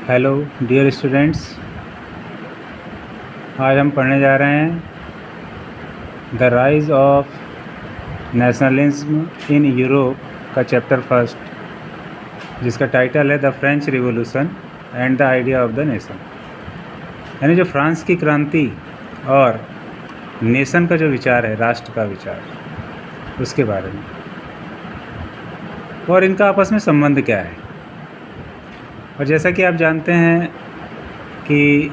Hello dear students, आज हम पढ़ने जा रहे हैं the rise of nationalism in Europe का चैप्टर फर्स्ट, जिसका टाइटल है the French revolution and the idea of the nation. यानी जो फ्रांस की क्रांति और नेशन का जो विचार है, राष्ट्र का विचार, उसके बारे में, और इनका आपस में संबंध क्या है। और जैसा कि आप जानते हैं कि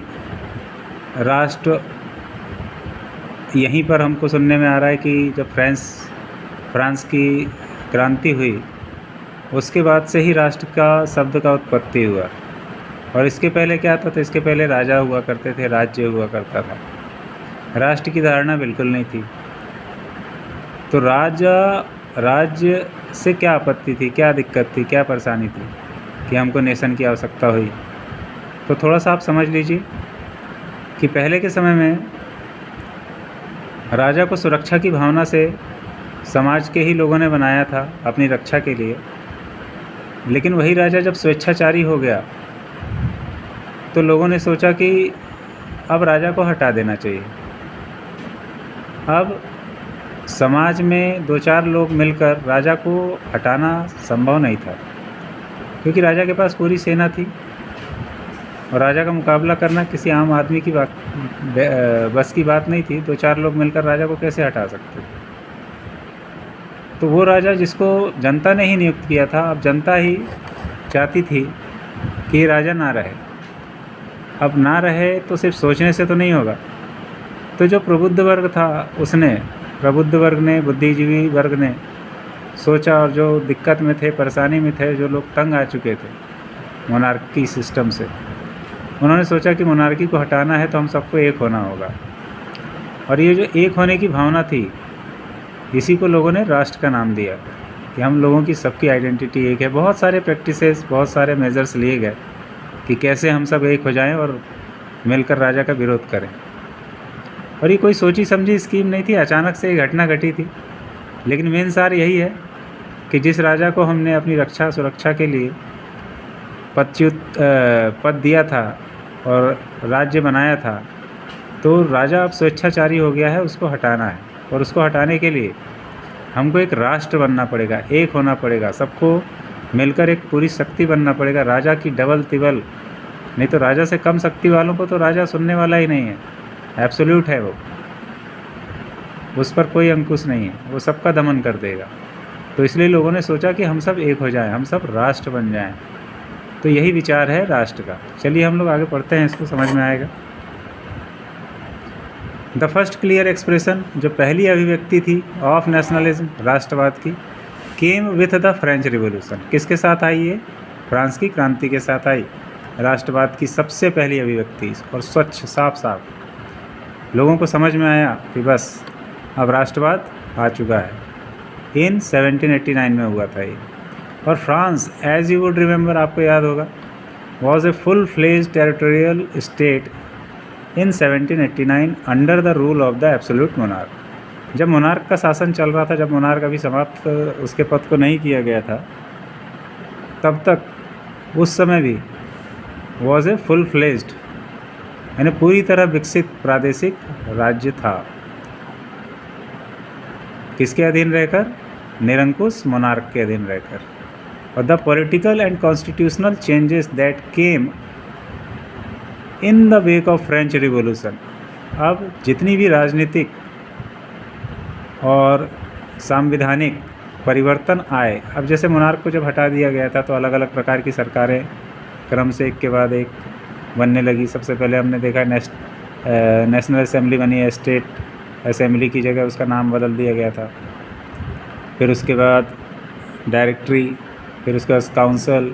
राष्ट्र, यहीं पर हमको सुनने में आ रहा है कि जब फ्रांस की क्रांति हुई, उसके बाद से ही राष्ट्र का शब्द का उत्पत्ति हुआ। और इसके पहले क्या था? तो इसके पहले राजा हुआ करते थे, राज्य हुआ करता था। राष्ट्र की धारणा बिल्कुल नहीं थी। तो राज्य से क्या आपत्ति थी, क्या दिक्कत थी, क्या परेशानी थी कि हमको नेशन की आवश्यकता हुई? तो थोड़ा सा आप समझ लीजिए कि पहले के समय में राजा को सुरक्षा की भावना से समाज के ही लोगों ने बनाया था अपनी रक्षा के लिए। लेकिन वही राजा जब स्वेच्छाचारी हो गया तो लोगों ने सोचा कि अब राजा को हटा देना चाहिए। अब समाज में दो चार लोग मिलकर राजा को हटाना संभव नहीं था, क्योंकि राजा के पास पूरी सेना थी और राजा का मुकाबला करना किसी आम आदमी की बस की बात नहीं थी। दो चार लोग मिलकर राजा को कैसे हटा सकते थे? तो वो राजा जिसको जनता ने ही नियुक्त किया था, अब जनता ही चाहती थी कि राजा ना रहे। अब ना रहे तो सिर्फ सोचने से तो नहीं होगा। तो जो प्रबुद्ध वर्ग था, प्रबुद्ध वर्ग ने, बुद्धिजीवी वर्ग ने सोचा, और जो दिक्कत में थे, परेशानी में थे, जो लोग तंग आ चुके थे मोनार्की सिस्टम से, उन्होंने सोचा कि मोनार्की को हटाना है तो हम सबको एक होना होगा। और ये जो एक होने की भावना थी, इसी को लोगों ने राष्ट्र का नाम दिया कि हम लोगों की सबकी आइडेंटिटी एक है। बहुत सारे प्रैक्टिसेस, बहुत सारे मेजर्स लिए गए कि कैसे हम सब एक हो जाएं और मिलकर राजा का विरोध करें। और ये कोई सोची समझी स्कीम नहीं थी, अचानक से ये घटना घटी थी। लेकिन मेन सार यही है कि जिस राजा को हमने अपनी रक्षा सुरक्षा के लिए पद दिया था और राज्य बनाया था, तो राजा अब स्वेच्छाचारी हो गया है, उसको हटाना है। और उसको हटाने के लिए हमको एक राष्ट्र बनना पड़ेगा, एक होना पड़ेगा, सबको मिलकर एक पूरी शक्ति बनना पड़ेगा। राजा की डबल तिबल नहीं, तो राजा से कम शक्ति वालों को तो राजा सुनने वाला ही नहीं है, एब्सोल्यूट है वो, उस पर कोई अंकुश नहीं है, वो सबका दमन कर देगा। तो इसलिए लोगों ने सोचा कि हम सब एक हो जाएं, हम सब राष्ट्र बन जाएं। तो यही विचार है राष्ट्र का। चलिए हम लोग आगे पढ़ते हैं, इसको समझ में आएगा। द फर्स्ट क्लियर एक्सप्रेशन, जो पहली अभिव्यक्ति थी ऑफ नेशनलिज्म, राष्ट्रवाद की, came with the French revolution. किसके साथ आई ये? फ्रांस की क्रांति के साथ आई। राष्ट्रवाद की सबसे पहली अभिव्यक्ति, और स्वच्छ, साफ साफ लोगों को समझ में आया कि बस अब राष्ट्रवाद आ चुका है। इन 1789 में हुआ था ये। और France, as you would remember, आपको याद होगा, was a full fledge territorial state in 1789 under the rule of the absolute monarch. जब मोनार्क का शासन चल रहा था, जब मोनार्क अभी समाप्त उसके पद को नहीं किया गया था, तब तक उस समय भी वॉज ए फुल फ्लेज्ड, यानी पूरी तरह विकसित प्रादेशिक राज्य था। किसके अधीन रहकर? निरंकुश मोनार्क के अधीन रहकर। और the political and constitutional changes that came in the wake of French revolution. अब जितनी भी राजनीतिक और संवैधानिक परिवर्तन आए, अब जैसे मोनार्क को जब हटा दिया गया था तो अलग अलग प्रकार की सरकारें क्रम से एक के बाद एक बनने लगी। सबसे पहले हमने देखा नेशनल असेंबली बनी है, स्टेट असेंबली की जगह उसका नाम बदल दिया गया था। फिर उसके बाद डायरेक्टरी, फिर उसके बाद काउंसिल।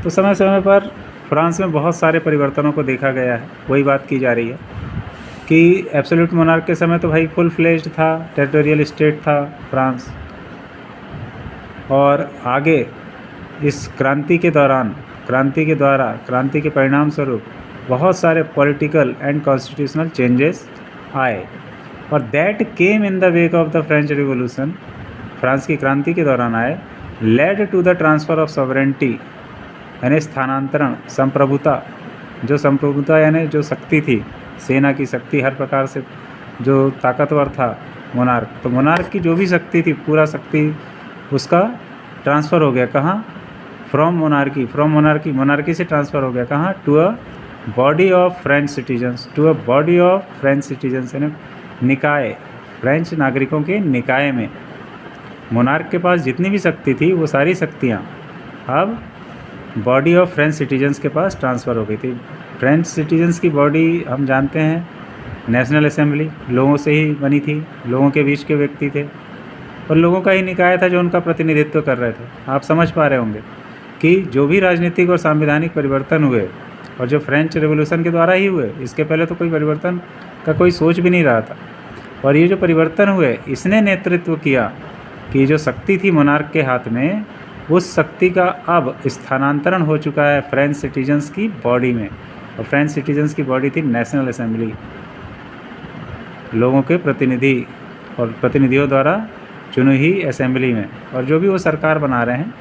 तो समय समय पर फ्रांस में बहुत सारे परिवर्तनों को देखा गया है। वही बात की जा रही है कि एब्सोल्यूट मोनार्क के समय तो भाई फुल फ्लेज्ड था, टेरिटोरियल स्टेट था फ्रांस। और आगे इस क्रांति के दौरान, क्रांति के परिणाम स्वरूप बहुत सारे पॉलिटिकल एंड कॉन्स्टिट्यूशनल चेंजेस आए। और that came in the wake of the French revolution, France की क्रांति के दौरान आए, led to the transfer of sovereignty यानी स्थानांतरण, संप्रभुता, जो संप्रभुता यानी जो शक्ति थी, सेना की शक्ति, हर प्रकार से जो ताकतवर था मोनार्क, तो मोनार्क की जो भी शक्ति थी, पूरा शक्ति उसका ट्रांसफ़र हो गया कहाँ? फ्रॉम मोनार्की, मोनार्की से ट्रांसफ़र हो गया कहाँ? To a body of French citizens, to a body of French citizens यानी निकाय, फ्रेंच नागरिकों के निकाय में। मोनार्क के पास जितनी भी शक्ति थी वो सारी शक्तियाँ अब बॉडी ऑफ फ्रेंच सिटीजन्स के पास ट्रांसफ़र हो गई थी। फ्रेंच सिटीजन्स की बॉडी हम जानते हैं नेशनल असेंबली, लोगों से ही बनी थी, लोगों के बीच के व्यक्ति थे और लोगों का ही निकाय था जो उनका प्रतिनिधित्व कर रहे थे। आप समझ पा रहे होंगे कि जो भी राजनीतिक और संवैधानिक परिवर्तन हुए और जो फ्रेंच रेवोल्यूशन के द्वारा ही हुए, इसके पहले तो कोई परिवर्तन का कोई सोच भी नहीं रहा था। और ये जो परिवर्तन हुए इसने नेतृत्व किया कि जो शक्ति थी मोनार्क के हाथ में, उस शक्ति का अब स्थानांतरण हो चुका है फ्रेंच सिटीजन्स की बॉडी में। और फ्रेंच सिटीजन्स की बॉडी थी नेशनल असेंबली, लोगों के प्रतिनिधि और प्रतिनिधियों द्वारा चुनी हुई असेंबली में, और जो भी वो सरकार बना रहे हैं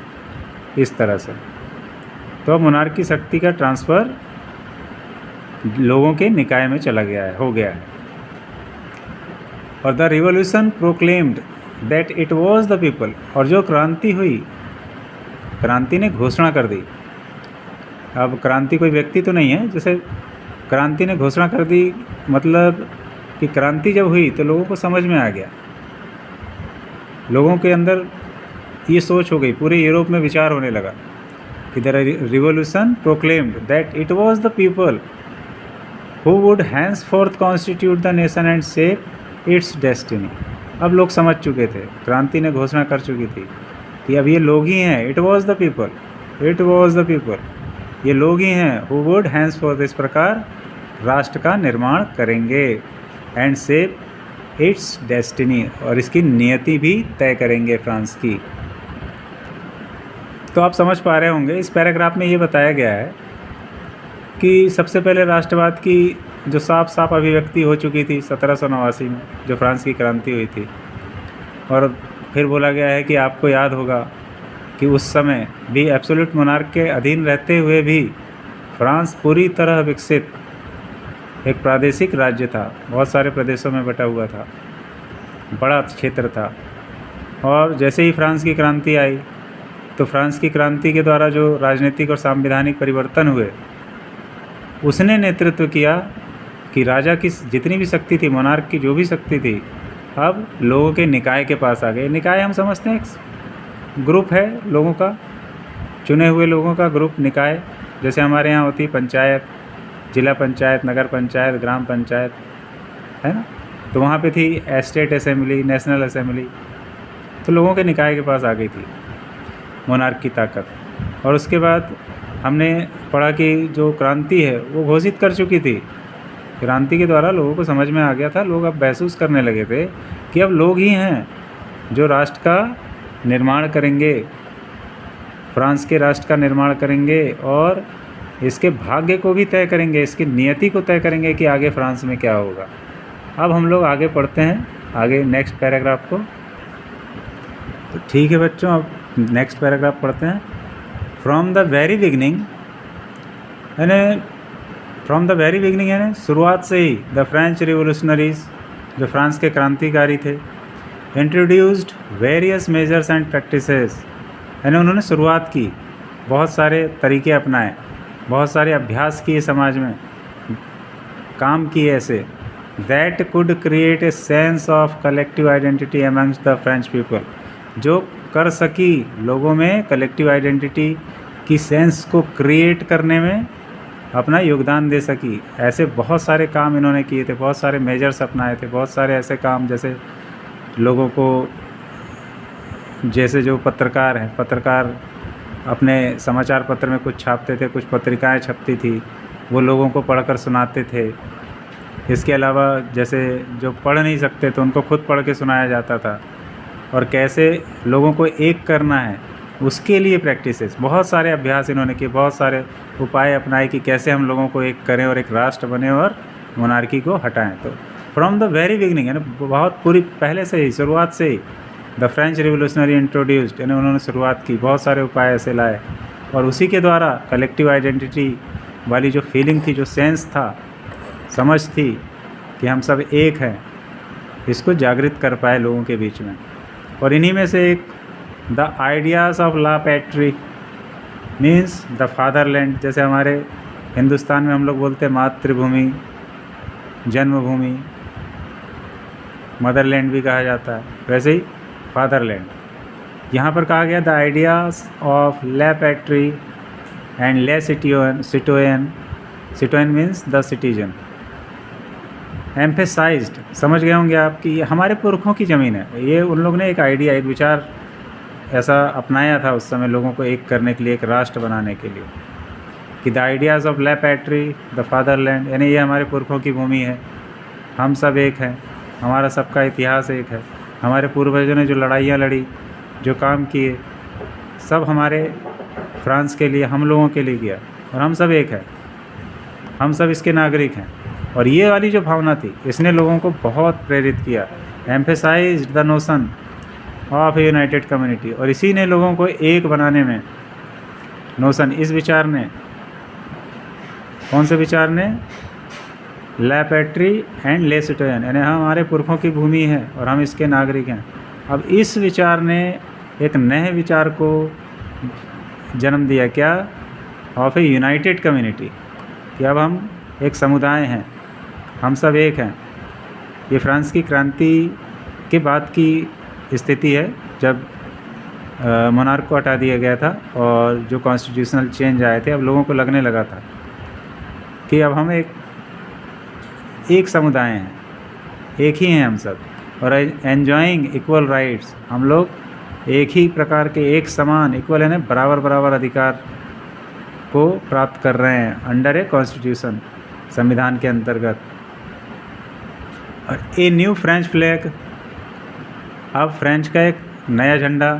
इस तरह से। तो अब मोनार्क की शक्ति का ट्रांसफ़र लोगों के निकाय में चला गया है, हो गया है। और the revolution proclaimed that it was the people, और जो क्रांति हुई, क्रांति ने घोषणा कर दी। अब क्रांति कोई व्यक्ति तो नहीं है, जैसे क्रांति ने घोषणा कर दी, मतलब कि क्रांति जब हुई तो लोगों को समझ में आ गया, लोगों के अंदर ये सोच हो गई, पूरे यूरोप में विचार होने लगा कि the revolution proclaimed that it was the people who would henceforth constitute the nation and shape its destiny. अब लोग समझ चुके थे, क्रांति ने घोषणा कर चुकी थी कि अब ये लोग ही हैं, it was the people, it was the people, ये लोग ही हैं हु वुड हैंसफोर्थ, इस प्रकार राष्ट्र का निर्माण करेंगे, एंड शेप इट्स डेस्टिनी, और इसकी नियति भी तय करेंगे फ्रांस की। तो आप समझ पा रहे होंगे इस पैराग्राफ में ये बताया गया है कि सबसे पहले राष्ट्रवाद की जो साफ साफ अभिव्यक्ति हो चुकी थी 1789 में, जो फ्रांस की क्रांति हुई थी। और फिर बोला गया है कि आपको याद होगा कि उस समय भी एब्सोल्यूट मोनार्क के अधीन रहते हुए भी फ्रांस पूरी तरह विकसित एक प्रादेशिक राज्य था, बहुत सारे प्रदेशों में बटा हुआ था, बड़ा क्षेत्र था। और जैसे ही फ्रांस की क्रांति आई तो फ्रांस की क्रांति के द्वारा जो राजनीतिक और संवैधानिक परिवर्तन हुए, उसने नेतृत्व किया कि राजा की जितनी भी शक्ति थी, मोनार्क की जो भी शक्ति थी, अब लोगों के निकाय के पास आ गए। निकाय हम समझते हैं एक ग्रुप है लोगों का, चुने हुए लोगों का ग्रुप, निकाय। जैसे हमारे यहाँ होती पंचायत, जिला पंचायत, नगर पंचायत, ग्राम पंचायत, है ना, तो वहाँ पे थी एस्टेट असेंबली, नेशनल असेंबली। तो लोगों के निकाय के पास आ गई थी मोनार्क की ताकत। और उसके बाद हमने पढ़ा कि जो क्रांति है वो घोषित कर चुकी थी। क्रांति के द्वारा लोगों को समझ में आ गया था, लोग अब महसूस करने लगे थे कि अब लोग ही हैं जो राष्ट्र का निर्माण करेंगे, फ्रांस के राष्ट्र का निर्माण करेंगे और इसके भाग्य को भी तय करेंगे, इसकी नियति को तय करेंगे कि आगे फ्रांस में क्या होगा। अब हम लोग आगे पढ़ते हैं, आगे नेक्स्ट पैराग्राफ को। तो ठीक है बच्चों, अब नेक्स्ट पैराग्राफ पढ़ते हैं। फ्रॉम द वेरी बिगनिंग, यानी फ्रॉम द वेरी बिगनिंग यानी शुरुआत से ही द फ्रेंच रिवोल्यूशनरीज, जो फ्रांस के क्रांतिकारी थे, introduced various measures and practices, यानी उन्होंने शुरुआत की, बहुत सारे तरीके अपनाए, बहुत सारे अभ्यास किए, समाज में काम किए ऐसे, that could create a sense of collective identity amongst the French people, जो कर सकी लोगों में कलेक्टिव आइडेंटिटी की सेंस को क्रिएट करने में अपना योगदान दे सकी। ऐसे बहुत सारे काम इन्होंने किए थे, बहुत सारे मेजर्स अपनाए थे, बहुत सारे ऐसे काम, जैसे लोगों को, जैसे जो पत्रकार हैं, पत्रकार अपने समाचार पत्र में कुछ छापते थे, कुछ पत्रिकाएं छपती थी, वो लोगों को पढ़कर सुनाते थे। इसके अलावा जैसे जो पढ़ नहीं सकते तो उनको खुद पढ़ के सुनाया जाता था। और कैसे लोगों को एक करना है उसके लिए प्रैक्टिसेस, बहुत सारे अभ्यास इन्होंने किए, बहुत सारे उपाय अपनाए कि कैसे हम लोगों को एक करें और एक राष्ट्र बने और मोनार्की को हटाएं। तो फ्रॉम द वेरी बिगनिंग, यानी बहुत पूरी पहले से ही, शुरुआत से ही द फ्रेंच रिवोल्यूशनरी इंट्रोड्यूस्ड, यानी उन्होंने शुरुआत की, बहुत सारे उपाय ऐसे लाए और उसी के द्वारा कलेक्टिव आइडेंटिटी वाली जो फीलिंग थी, जो सेंस था, समझ थी कि हम सब एक हैं, इसको जागृत कर पाए लोगों के बीच में। और इन्हीं में से एक the ideas of la patrie means the fatherland. जैसे हमारे हिंदुस्तान में हम लोग बोलते हैं मातृभूमि, जन्मभूमि, मदरलैंड भी कहा जाता है, वैसे ही फादरलैंड। यहाँ पर कहा गया the ideas of la patrie and le citoyen means the citizen emphasised. समझ गए होंगे आप कि ये हमारे पुरखों की ज़मीन है। ये उन लोगों ने एक आइडिया, एक विचार ऐसा अपनाया था उस समय लोगों को एक करने के लिए, एक राष्ट्र बनाने के लिए, कि the ideas of la patrie the fatherland, यानी ये हमारे पुरखों की भूमि है, हम सब एक हैं, हमारा सबका इतिहास एक है, हमारे पूर्वजों ने जो लड़ाइयाँ लड़ी, जो काम किए, सब हमारे फ्रांस के लिए, हम लोगों के लिए किया, और हम सब एक हैं, हम सब इसके नागरिक हैं। और ये वाली जो भावना थी, इसने लोगों को बहुत प्रेरित किया, emphasised the notion of A United community. और इसी ने लोगों को एक बनाने में, नोशन, इस विचार ने, कौन से विचार ने, ला पैट्री एंड ले सिटोयन, यानी हम हमारे पुरखों की भूमि है और हम इसके नागरिक हैं। अब इस विचार ने एक नए विचार को जन्म दिया, क्या, ऑफ ए यूनाइटेड कम्युनिटी, कि अब हम एक समुदाय हैं, हम सब एक हैं। ये फ्रांस की क्रांति के बाद की स्थिति है, जब मोनार्क को हटा दिया गया था और जो कॉन्स्टिट्यूशनल चेंज आए थे, अब लोगों को लगने लगा था कि अब हम एक समुदाय हैं, एक ही हैं हम सब, और एन्जॉइंग इक्वल राइट्स, हम लोग एक ही प्रकार के, एक समान, इक्वल है ना, बराबर बराबर अधिकार को प्राप्त कर रहे हैं अंडर ए कॉन्स्टिट्यूशन, संविधान के अंतर्गत। और ए न्यू फ्रेंच फ्लैग, अब फ्रेंच का एक नया झंडा,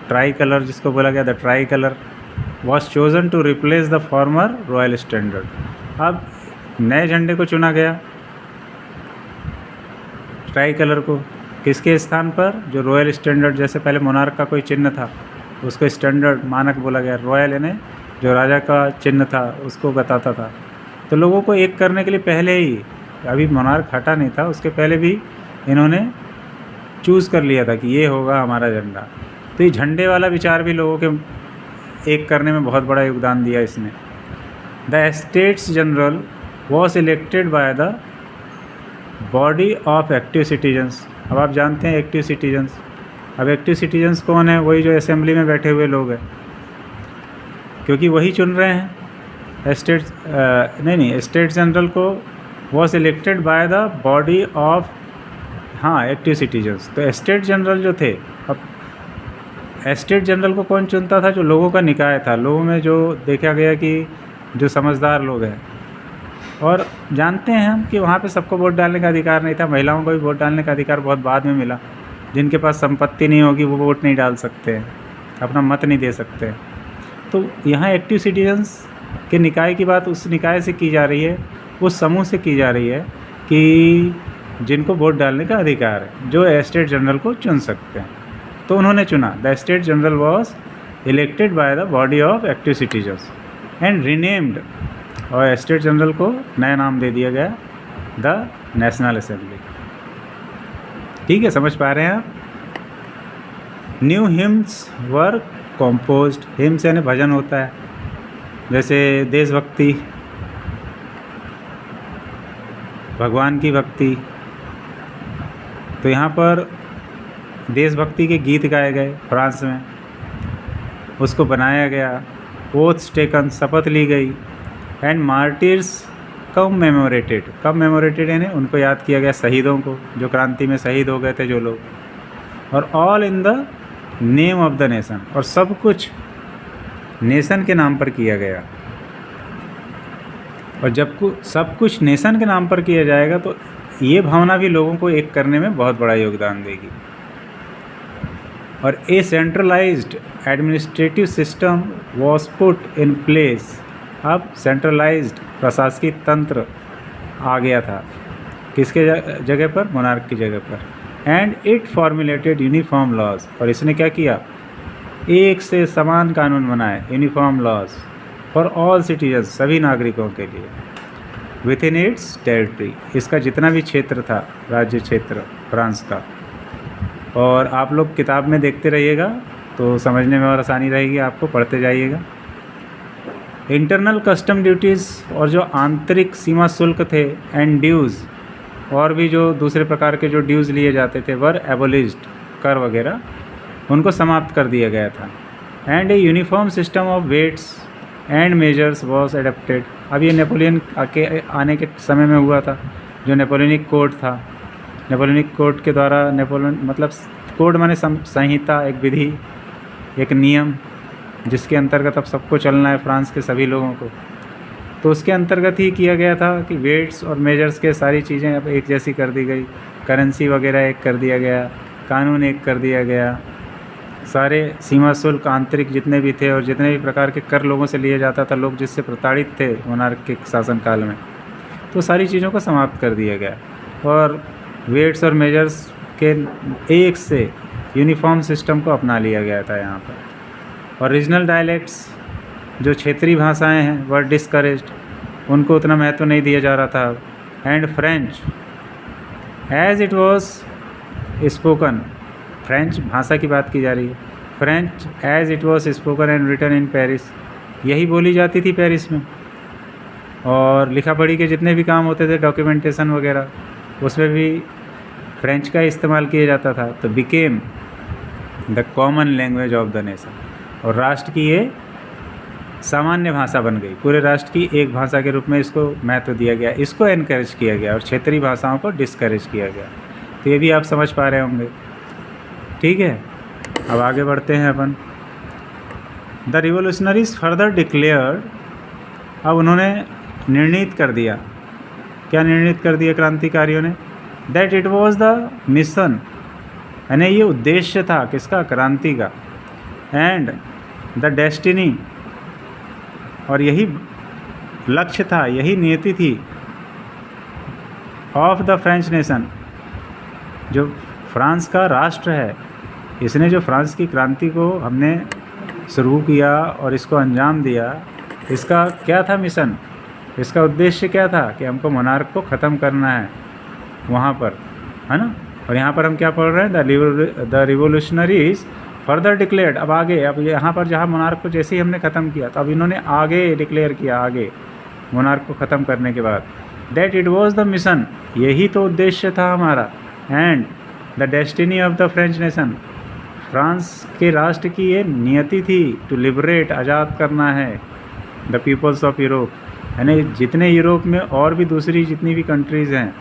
ट्राई कलर जिसको बोला गया, the tricolour was chosen to replace the former royal standard. अब नए झंडे को चुना गया, ट्राई कलर को, किसके स्थान पर, जो रॉयल स्टैंडर्ड, जैसे पहले मोनार्क का कोई चिन्ह था उसको स्टैंडर्ड, मानक बोला गया, रॉयल यानी जो राजा का चिन्ह था उसको बताता था। तो लोगों को एक करने के लिए पहले ही, अभी मोनार्क हटा नहीं था, उसके पहले भी इन्होंने चूज़ कर लिया था कि ये होगा हमारा झंडा। तो ये झंडे वाला विचार भी लोगों के एक करने में बहुत बड़ा योगदान दिया इसने। The states general was elected by the body of active citizens. अब आप जानते हैं एक्टिव सिटीजन्स, अब एक्टिव सिटीजन्स कौन है, वही जो असेंबली में बैठे हुए लोग हैं, क्योंकि वही चुन रहे हैं। स्टेट जनरल को was elected by the body of, हाँ, एक्टिव सिटीजन्स। तो स्टेट जनरल जो थे, अब स्टेट जनरल को कौन चुनता था, जो लोगों का निकाय था, लोगों में जो देखा गया कि जो समझदार लोग हैं। और जानते हैं हम कि वहाँ पे सबको वोट डालने का अधिकार नहीं था, महिलाओं को भी वोट डालने का अधिकार बहुत बाद में मिला। जिनके पास संपत्ति नहीं होगी वो वोट नहीं डाल सकते हैं, अपना मत नहीं दे सकते। तो यहाँ एक्टिव सिटीजन्स के निकाय की बात उस निकाय से की जा रही है, उस समूह से की जा रही है कि जिनको वोट डालने का अधिकार है, जो स्टेट जनरल को चुन सकते हैं। तो उन्होंने चुना, the state general was elected by the body of active citizens and renamed, और स्टेट जनरल को नया नाम दे दिया गया, द नेशनल असेंबली। ठीक है, समझ पा रहे हैं आप। न्यू हिम्स वर कॉम्पोज्ड, हिम्स यानी भजन होता है, जैसे देशभक्ति, भगवान की भक्ति। तो यहाँ पर देशभक्ति के गीत गाए गए फ्रांस में, उसको बनाया गया, ओथ्स टेकन, शपथ ली गई, एंड मार्टिर्स कमेमोरेटेड यानी उनको याद किया गया, शहीदों को जो क्रांति में शहीद हो गए थे जो लोग, और all in the name of the nation, और सब कुछ नेशन के नाम पर किया गया। और जब सब कुछ नेशन के नाम पर किया जाएगा तो ये भावना भी लोगों को एक करने में बहुत बड़ा योगदान देगी। और a centralised administrative system was put in place, अब सेंट्रलाइज्ड प्रशासकीय तंत्र आ गया था, किसके जगह पर, मोनार्क की जगह पर। And it formulated uniform laws, और इसने क्या किया, एक से समान कानून बनाए, uniform laws for all citizens, सभी नागरिकों के लिए, विथ इन इट्स टेरिटरी, इसका जितना भी क्षेत्र था, राज्य क्षेत्र फ्रांस का। और आप लोग किताब में देखते रहिएगा तो समझने में और आसानी रहेगी, आपको पढ़ते जाइएगा। इंटरनल कस्टम ड्यूटीज़, और जो आंतरिक सीमा शुल्क थे, एंड ड्यूज़, और भी जो दूसरे प्रकार के जो ड्यूज़ लिए जाते थे, वर एबोलिश्ड, कर वगैरह, उनको समाप्त कर दिया गया था। And a uniform system of weights and measures was adapted. अब ये नेपोलियन के आने के समय में हुआ था, जो नेपोलियनिक कोड था। नेपोलियनिक कोड के द्वारा, नेपोलियन मतलब कोड माने संहिता, एक विधि, एक नियम, जिसके अंतर्गत अब सबको चलना है, फ्रांस के सभी लोगों को। तो उसके अंतर्गत ही किया गया था कि वेट्स और मेजर्स के सारी चीज़ें अब एक जैसी कर दी गई, करेंसी वगैरह एक कर दिया गया, कानून एक कर दिया गया, सारे सीमा शुल्क आंतरिक जितने भी थे और जितने भी प्रकार के कर लोगों से लिए जाता था, लोग जिससे प्रताड़ित थे मोनार्किक शासनकाल में, तो सारी चीज़ों को समाप्त कर दिया गया। और वेट्स और मेजर्स के एक से यूनिफॉर्म सिस्टम को अपना लिया गया था यहाँ पर। और रीजनल डायलेक्ट्स, जो क्षेत्रीय भाषाएं हैं, वर डिस्करेज्ड, उनको उतना महत्व नहीं दिया जा रहा था। And French as it was spoken, French भाषा की बात की जा रही है, French as it was spoken and written in Paris, यही बोली जाती थी पेरिस में। और लिखा पढ़ी के जितने भी काम होते थे, डॉक्यूमेंटेशन वगैरह, उसमें भी फ्रेंच का इस्तेमाल किया जाता था। तो became the common language of the nation, और राष्ट्र की ये सामान्य भाषा बन गई, पूरे राष्ट्र की एक भाषा के रूप में इसको महत्व दिया गया, इसको एनकरेज किया गया, और क्षेत्रीय भाषाओं को डिस्करेज किया गया। तो ये भी आप समझ पा रहे होंगे, ठीक है। अब आगे बढ़ते हैं अपन। द रिवोल्यूशनरीज फर्दर डिक्लेयर्ड, अब उन्होंने निर्णित कर दिया, क्या निर्णित कर दिया क्रांतिकारियों ने, that it was the mission, यानी ये उद्देश्य था किसका, क्रांति का, एंड द डेस्टिनी, और यही लक्ष्य था, यही नियति थी, ऑफ द फ्रेंच नेशन, जो फ्रांस का राष्ट्र है, इसने जो फ्रांस की क्रांति को हमने शुरू किया और इसको अंजाम दिया, इसका क्या था मिशन, इसका उद्देश्य क्या था कि हमको मोनार्क को ख़त्म करना है वहाँ पर, है ना। और यहाँ पर हम क्या पढ़ रहे हैं, द रिवोल्यूशनरीज फर्दर डिक्लेयर्ड, अब आगे, अब यहाँ पर जहाँ मोनार्क को जैसे ही हमने ख़त्म किया, तो अब इन्होंने आगे डिक्लेयर किया, आगे मोनार्क को ख़त्म करने के बाद, that it was the mission, यही तो उद्देश्य था हमारा, and the destiny of the French nation, France के राष्ट्र की ये नियति थी, टू लिबरेट, आज़ाद करना है, द पीपल्स ऑफ यूरोप, यानी जितने यूरोप में और भी दूसरी जितनी भी कंट्रीज़ हैं,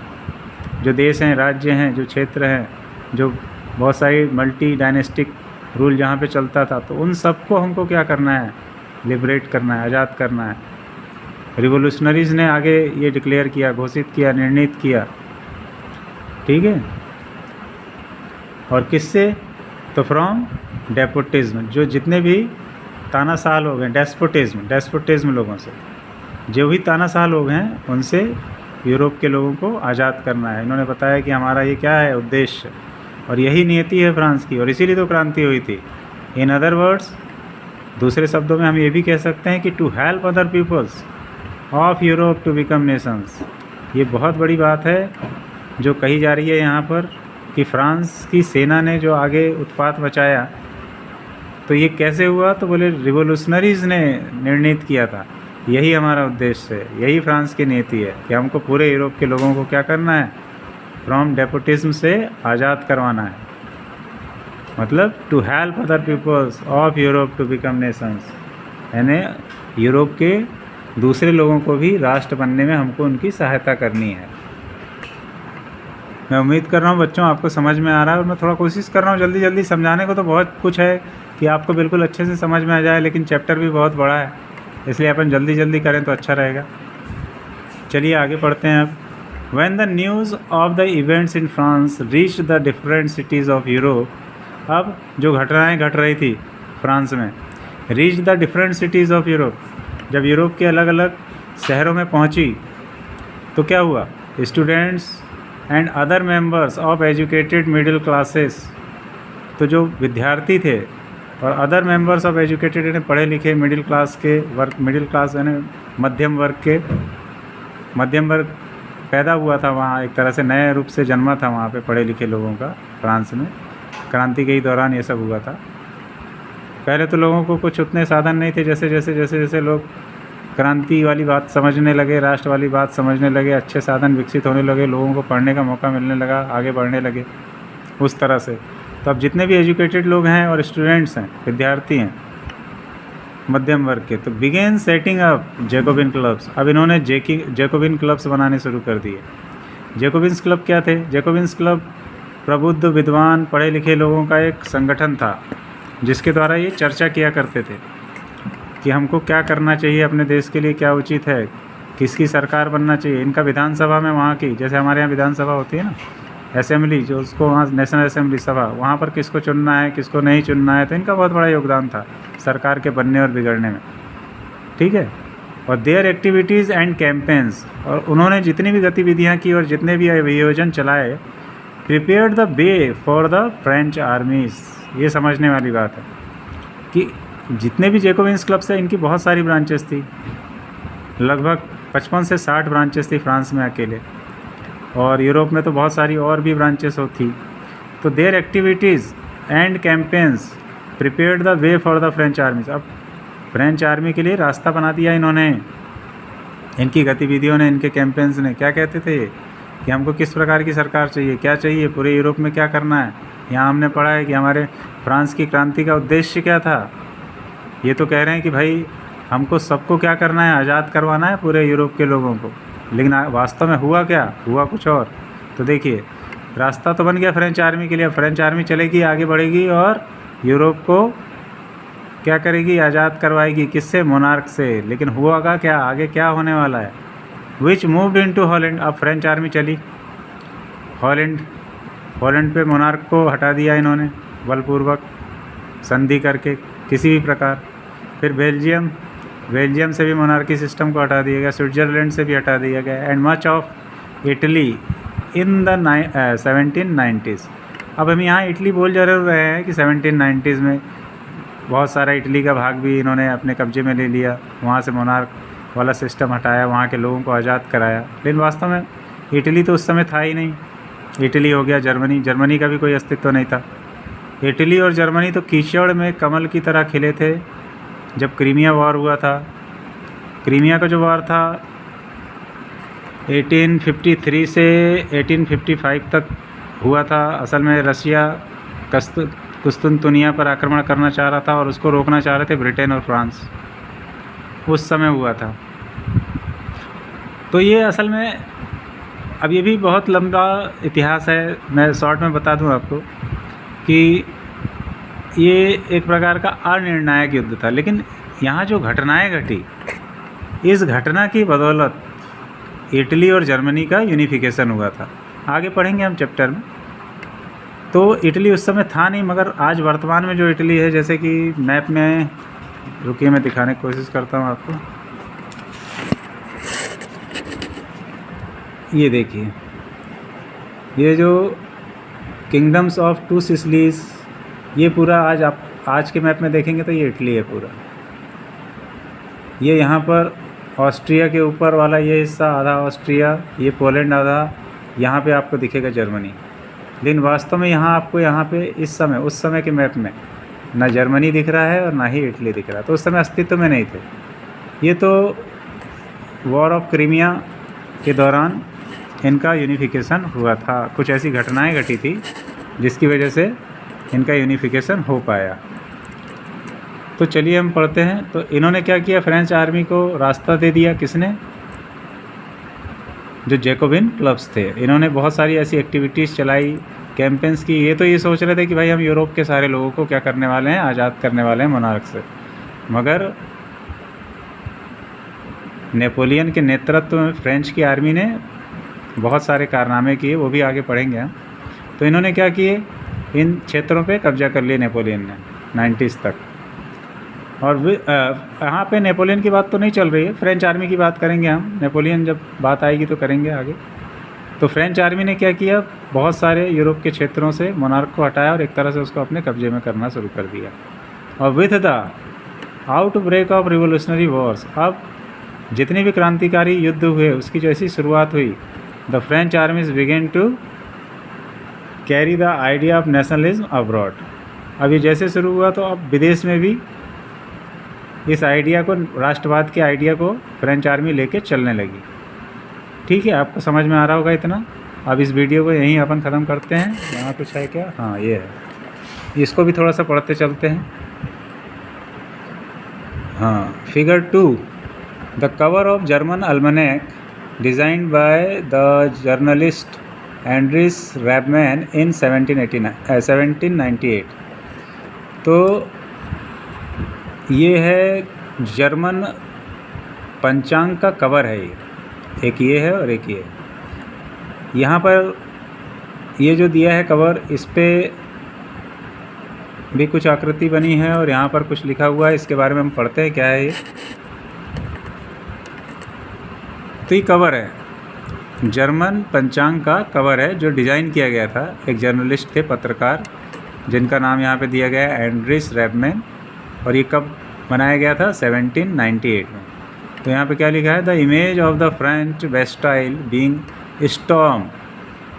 जो देश हैं, राज्य हैं, जो क्षेत्र हैं, जो बहुत सारी मल्टी डायनेस्टिक रूल जहाँ पे चलता था, तो उन सबको हमको क्या करना है, लिबरेट करना है, आज़ाद करना है। रिवोल्यूशनरीज़ ने आगे ये डिक्लेयर किया, घोषित किया, निर्णित किया, ठीक है। और किससे, तो फ्रॉम डेपोटिज्म, जो जितने भी तानाशाह लोग हैं, डेस्पोटिज्म लोगों से, जो भी तानाशाह लोग हैं, उनसे यूरोप के लोगों को आज़ाद करना है। इन्होंने बताया कि हमारा ये क्या है, उद्देश्य, और यही नियति है फ्रांस की, और इसीलिए तो क्रांति हुई थी। इन अदर वर्ड्स, दूसरे शब्दों में हम ये भी कह सकते हैं कि to help other peoples of Europe to become nations. ये बहुत बड़ी बात है जो कही जा रही है यहाँ पर, कि फ्रांस की सेना ने जो आगे उत्पात मचाया, तो ये कैसे हुआ, तो बोले रिवोल्यूशनरीज़ ने निर्णित किया था, यही हमारा उद्देश्य है, यही फ्रांस की नीति है कि हमको पूरे यूरोप के लोगों को क्या करना है, फ्रॉम डेपोटिज्म से आज़ाद करवाना है, मतलब to help other peoples of Europe to become nations, यानी यूरोप के दूसरे लोगों को भी राष्ट्र बनने में हमको उनकी सहायता करनी है। मैं उम्मीद कर रहा हूँ बच्चों आपको समझ में आ रहा है, और मैं थोड़ा कोशिश कर रहा हूँ जल्दी जल्दी समझाने को, तो बहुत कुछ है कि आपको बिल्कुल अच्छे से समझ में आ जाए, लेकिन चैप्टर भी बहुत बड़ा है, इसलिए अपन जल्दी जल्दी करें तो अच्छा रहेगा। चलिए आगे पढ़ते हैं अब। When the news of the events in France reached the different cities of Europe, अब जो घटनाएं घट रही थी फ्रांस में, reached the different cities of Europe, जब यूरोप के अलग अलग शहरों में पहुंची, तो क्या हुआ, students and other members of educated middle classes, तो जो विद्यार्थी थे और अदर मेंबर्स ऑफ एजुकेटेड यानी पढ़े लिखे मिडिल क्लास के वर्ग, मिडिल क्लास यानी मध्यम वर्ग पैदा हुआ था वहाँ, एक तरह से नए रूप से जन्मा था वहाँ पे पढ़े लिखे लोगों का फ्रांस में। क्रांति के ही दौरान ये सब हुआ था। पहले तो लोगों को कुछ उतने साधन नहीं थे, जैसे जैसे लोग क्रांति वाली बात समझने लगे, राष्ट्र वाली बात समझने लगे, अच्छे साधन विकसित होने लगे, लोगों को पढ़ने का मौका मिलने लगा, आगे बढ़ने लगे उस तरह से। तो अब जितने भी एजुकेटेड लोग हैं और स्टूडेंट्स हैं, विद्यार्थी हैं मध्यम वर्ग के, तो began setting up Jacobin clubs. अब इन्होंने जैकोबिन क्लब्स बनाने शुरू कर दिए। जैकोबिन्स क्लब क्या थे? जैकोबिन्स क्लब प्रबुद्ध विद्वान पढ़े लिखे लोगों का एक संगठन था, जिसके द्वारा ये चर्चा किया करते थे कि हमको क्या करना चाहिए, अपने देश के लिए क्या उचित है, किसकी सरकार बनना चाहिए। इनका विधानसभा में वहाँ की, जैसे हमारे यहाँ विधानसभा होती है ना, असेंबली, जो उसको वहाँ नेशनल असेंबली सभा, वहाँ पर किसको चुनना है किसको नहीं चुनना है, तो इनका बहुत बड़ा योगदान था सरकार के बनने और बिगड़ने में। ठीक है। और देयर एक्टिविटीज़ एंड कैंपेन्स, और उन्होंने जितनी भी गतिविधियाँ की और जितने भी अभियोजन चलाए, prepared the way for the French armies. ये समझने वाली बात है कि जितने भी जैकोबिन्स क्लब्स हैं, इनकी बहुत सारी ब्रांचेस थी, लगभग 55 से 60 ब्रांचेस थी फ्रांस में अकेले, और यूरोप में तो बहुत सारी और भी ब्रांचेस होती। तो there activities and campaigns prepared the way for the French armies. अब फ्रेंच आर्मी के लिए रास्ता बना दिया इन्होंने, इनकी गतिविधियों ने, इनके कैंपेन्स ने। क्या कहते थे ये कि हमको किस प्रकार की सरकार चाहिए, क्या चाहिए, पूरे यूरोप में क्या करना है। यहाँ हमने पढ़ा है कि हमारे फ्रांस की क्रांति का उद्देश्य क्या था। ये तो कह रहे हैं कि भाई हमको सबको क्या करना है, आज़ाद करवाना है पूरे यूरोप के लोगों को, लेकिन वास्तव में हुआ क्या? हुआ कुछ और। तो देखिए, रास्ता तो बन गया फ्रेंच आर्मी के लिए। फ्रेंच आर्मी चलेगी, आगे बढ़ेगी और यूरोप को क्या करेगी? आज़ाद करवाएगी। किससे? मोनार्क से। लेकिन हुआ क्या? आगे क्या होने वाला है? विच मूव्ड इनटू हॉलैंड। अब फ्रेंच आर्मी चली हॉलैंड पे मोनार्क को हटा दिया इन्होंने बलपूर्वक, संधि करके किसी भी प्रकार। फिर बेल्जियम से भी मोनार्की सिस्टम को हटा दिया गया, स्विट्ज़रलैंड से भी हटा दिया गया, and much of Italy in the 1790s। अब हम यहाँ इटली बोल जरूर रहे हैं कि 1790s में बहुत सारा इटली का भाग भी इन्होंने अपने कब्जे में ले लिया, वहाँ से मोनार्क वाला सिस्टम हटाया, वहाँ के लोगों को आज़ाद कराया। लेकिन वास्तव में इटली तो उस समय था ही नहीं। इटली हो गया जर्मनी का भी कोई अस्तित्व नहीं था। इटली और जर्मनी तो कीचड़ में कमल की तरह खिले थे जब क्रीमिया वॉर हुआ था। क्रीमिया का जो वॉर था 1853 से 1855 तक हुआ था। असल में रसिया कुस्तुनतुनिया पर आक्रमण करना चाह रहा था और उसको रोकना चाह रहे थे ब्रिटेन और फ्रांस, उस समय हुआ था। तो ये असल में, अब ये भी बहुत लंबा इतिहास है, मैं शॉर्ट में बता दूं आपको कि ये एक प्रकार का अनिर्णायक युद्ध था। लेकिन यहाँ जो घटनाएं घटी, इस घटना की बदौलत इटली और जर्मनी का यूनिफिकेशन हुआ था। आगे पढ़ेंगे हम चैप्टर में। तो इटली उस समय था नहीं, मगर आज वर्तमान में जो इटली है, जैसे कि मैप में, रुकिए मैं दिखाने की कोशिश करता हूँ आपको। ये देखिए, ये जो किंगडम्स ऑफ टू सिसिलीज, ये पूरा आज के मैप में देखेंगे तो ये इटली है पूरा। ये यहाँ पर ऑस्ट्रिया के ऊपर वाला ये हिस्सा आधा ऑस्ट्रिया, ये पोलैंड आधा, यहाँ पे आपको दिखेगा जर्मनी। लेकिन वास्तव में यहाँ आपको, यहाँ पे इस समय, उस समय के मैप में ना जर्मनी दिख रहा है और ना ही इटली दिख रहा है। तो उस समय अस्तित्व में नहीं थे। ये तो वॉर ऑफ क्रीमिया के दौरान इनका यूनिफिकेशन हुआ था। कुछ ऐसी घटनाएं घटी थी जिसकी वजह से इनका यूनिफिकेशन हो पाया। तो चलिए हम पढ़ते हैं। तो इन्होंने क्या किया? फ्रेंच आर्मी को रास्ता दे दिया। किसने? जो जैकोबिन क्लब्स थे। इन्होंने बहुत सारी ऐसी एक्टिविटीज़ चलाई, कैंपेन्स की। ये तो ये सोच रहे थे कि भाई हम यूरोप के सारे लोगों को क्या करने वाले हैं? आज़ाद करने वाले हैं मोनार्क से। मगर नेपोलियन के नेतृत्व में फ्रेंच की आर्मी ने बहुत सारे कारनामे किए, वो भी आगे पढ़ेंगे हम। तो इन्होंने क्या किए? इन क्षेत्रों पे कब्जा कर लिया नेपोलियन ने 90s तक। और यहाँ पे नेपोलियन की बात तो नहीं चल रही है, फ्रेंच आर्मी की बात करेंगे हम। नेपोलियन जब बात आएगी तो करेंगे आगे। तो फ्रेंच आर्मी ने क्या किया? बहुत सारे यूरोप के क्षेत्रों से मोनार्क को हटाया और एक तरह से उसको अपने कब्जे में करना शुरू कर दिया। और with the outbreak of revolutionary Wars, अब जितने भी क्रांतिकारी युद्ध हुए उसकी जैसी शुरुआत हुई, the French armies began to carry the idea of nationalism abroad. अब ये जैसे शुरू हुआ तो अब विदेश में भी इस आइडिया को, राष्ट्रवाद के आइडिया को फ्रेंच आर्मी लेके चलने लगी। ठीक है, आपको समझ में आ रहा होगा इतना। अब इस वीडियो को यहीं अपन ख़त्म करते हैं। यहाँ कुछ है क्या? हाँ, ये है, इसको भी थोड़ा सा पढ़ते चलते हैं। हाँ, figure 2, the cover of German almanac designed by the journalist Andreas Rebmann in 1798। तो ये है जर्मन पंचांग का कवर है। ये एक ये है और एक ये है। यहाँ पर ये जो दिया है कवर, इस पे भी कुछ आकृति बनी है और यहाँ पर कुछ लिखा हुआ है। इसके बारे में हम पढ़ते हैं, क्या है ये। तो ये कवर है, जर्मन पंचांग का कवर है, जो डिज़ाइन किया गया था। एक जर्नलिस्ट थे, पत्रकार, जिनका नाम यहाँ पे दिया गया है एंड्रिस रैबमैन। और ये कब बनाया गया था? 1798 में। तो यहाँ पे क्या लिखा है? The image of the French Bastille being storm,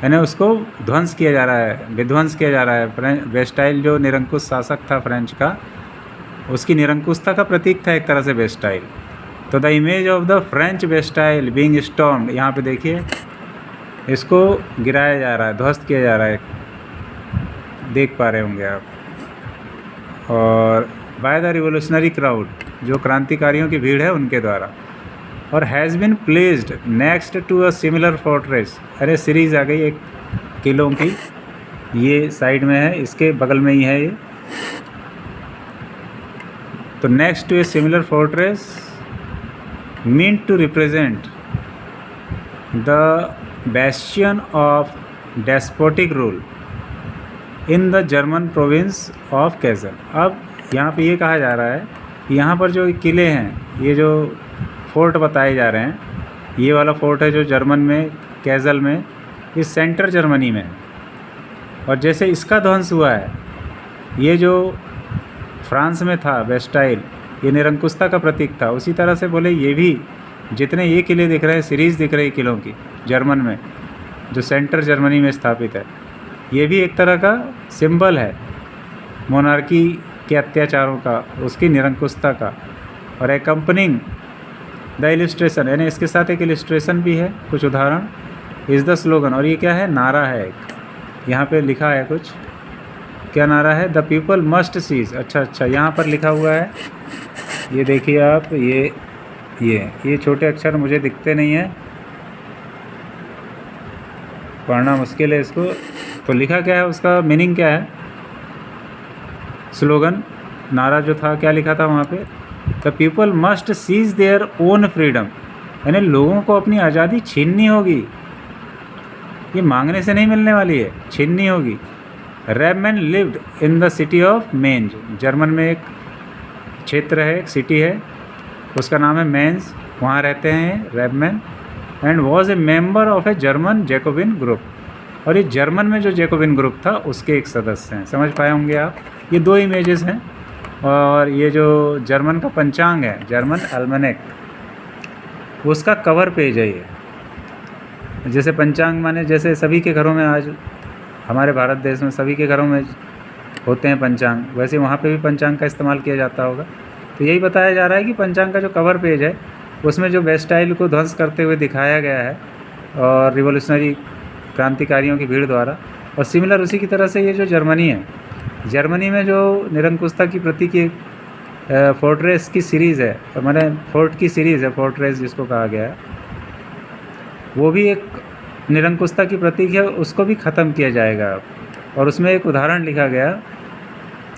यानी उसको ध्वंस किया जा रहा है, विध्वंस किया जा रहा है। फ्रेंच बेस्टाइल जो निरंकुश शासक था फ्रेंच का, उसकी निरंकुशता का प्रतीक था एक तरह से बेस्टाइल। तो the image of the French Bastille being stormed, यहाँ पे देखिए, इसको गिराया जा रहा है, ध्वस्त किया जा रहा है, देख पा रहे होंगे आप। और बाय द रिवोल्यूशनरी क्राउड, जो क्रांतिकारियों की भीड़ है उनके द्वारा। और has been placed next to a similar fortress, अरे सीरीज़ आ गई एक किलों की, ये साइड में है, इसके बगल में ही है ये। तो next to a similar fortress mean to represent the bastion of despotic rule in the German province of Kassel। अब यहाँ पे ये कहा जा रहा है कि यहाँ पर जो किले हैं, ये जो फोर्ट बताए जा रहे हैं, ये वाला फोर्ट है जो जर्मन में कैसल में, ये सेंटर जर्मनी में है। और जैसे इसका ध्वंस हुआ है, ये जो फ्रांस में था बेस्टाइल, ये निरंकुशता का प्रतीक था, उसी तरह से बोले ये भी जितने ये किले दिख रहे हैं, सीरीज़ दिख रही है किलों की जर्मन में, जो सेंटर जर्मनी में स्थापित है, ये भी एक तरह का सिंबल है मोनार्की के अत्याचारों का, उसकी निरंकुशता का। और एकम्पनिंग द इलिस्ट्रेशन, यानी इसके साथ एक इलिस्ट्रेशन भी है, कुछ उदाहरण, इज़ द स्लोगन। और ये क्या है? नारा है एक, यहाँ पे लिखा है कुछ, क्या नारा है? The people must seize. अच्छा, यहाँ पर लिखा हुआ है, ये देखिए आप, ये छोटे अक्षर मुझे दिखते नहीं है, पढ़ना मुश्किल है इसको। तो लिखा क्या है, उसका मीनिंग क्या है? स्लोगन, नारा जो था, क्या लिखा था वहाँ पे? The people must seize their own freedom, यानी लोगों को अपनी आज़ादी छीननी होगी, ये मांगने से नहीं मिलने वाली है, छीननी होगी। Rebmann lived in the city of Mainz, German में एक क्षेत्र है, एक सिटी है, उसका नाम है मेंज, वहाँ रहते हैं Rebmann. And was a member of a German Jacobin group, और ये जर्मन में जो जैकोबिन ग्रुप था उसके एक सदस्य हैं। समझ पाए होंगे आप। ये दो इमेजेस हैं। और ये जो जर्मन का पंचांग है, जर्मन अल्मनेक, उसका कवर पेज है ये। जैसे पंचांग माने, जैसे सभी के घरों में आज हमारे भारत देश में सभी के घरों में होते हैं पंचांग, वैसे वहाँ पे भी पंचांग का इस्तेमाल किया जाता होगा। तो यही बताया जा रहा है कि पंचांग का जो कवर पेज है, उसमें जो बेस्टाइल को ध्वंस करते हुए दिखाया गया है और रिवोल्यूशनरी क्रांतिकारियों की भीड़ द्वारा। और सिमिलर उसी की तरह से ये जो जर्मनी है, जर्मनी में जो निरंकुशता की प्रतीक की फोर्ट्रेस की सीरीज़ है, मैंने फोर्ट की सीरीज़ है, फोर्ट्रेस जिसको कहा गया है, वो भी एक निरंकुशता की प्रतीक है, उसको भी ख़त्म किया जाएगा अब। और उसमें एक उदाहरण लिखा गया,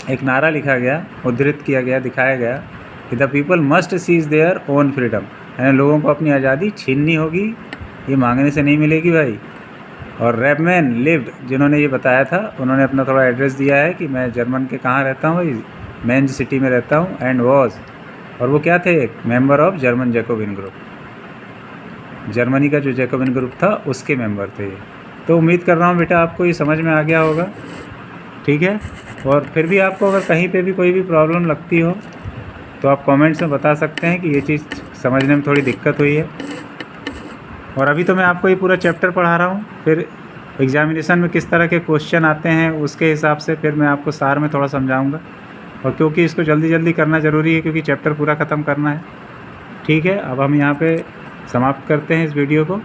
एक नारा लिखा गया, उद्धृत किया गया, दिखाया गया कि the people must seize their own freedom, यानी लोगों को अपनी आज़ादी छीननी होगी, ये मांगने से नहीं मिलेगी भाई। और रैबमैन लिव्ड, जिन्होंने ये बताया था, उन्होंने अपना थोड़ा एड्रेस दिया है कि मैं जर्मन के कहाँ रहता हूँ भाई, मेंज सिटी में रहता हूँ। एंड वॉज, और वो क्या थे? एक member of German Jacobin group, Germany का जो जैकोबिन ग्रुप था उसके मेंबर थे ये। तो उम्मीद कर रहा हूँ बेटा आपको ये समझ में आ गया होगा। ठीक है। और फिर भी आपको अगर कहीं पे भी कोई भी प्रॉब्लम लगती हो तो आप कमेंट्स में बता सकते हैं कि ये चीज़ समझने में थोड़ी दिक्कत हुई है। और अभी तो मैं आपको ये पूरा चैप्टर पढ़ा रहा हूँ, फिर एग्ज़ामिनेशन में किस तरह के क्वेश्चन आते हैं उसके हिसाब से फिर मैं आपको सार में थोड़ा समझाऊँगा। और क्योंकि इसको जल्दी जल्दी करना ज़रूरी है, क्योंकि चैप्टर पूरा ख़त्म करना है। ठीक है, अब हम यहाँ पे समाप्त करते हैं इस वीडियो को।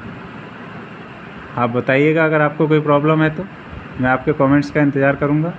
आप बताइएगा अगर आपको कोई प्रॉब्लम है तो मैं आपके कमेंट्स का इंतज़ार करूँगा।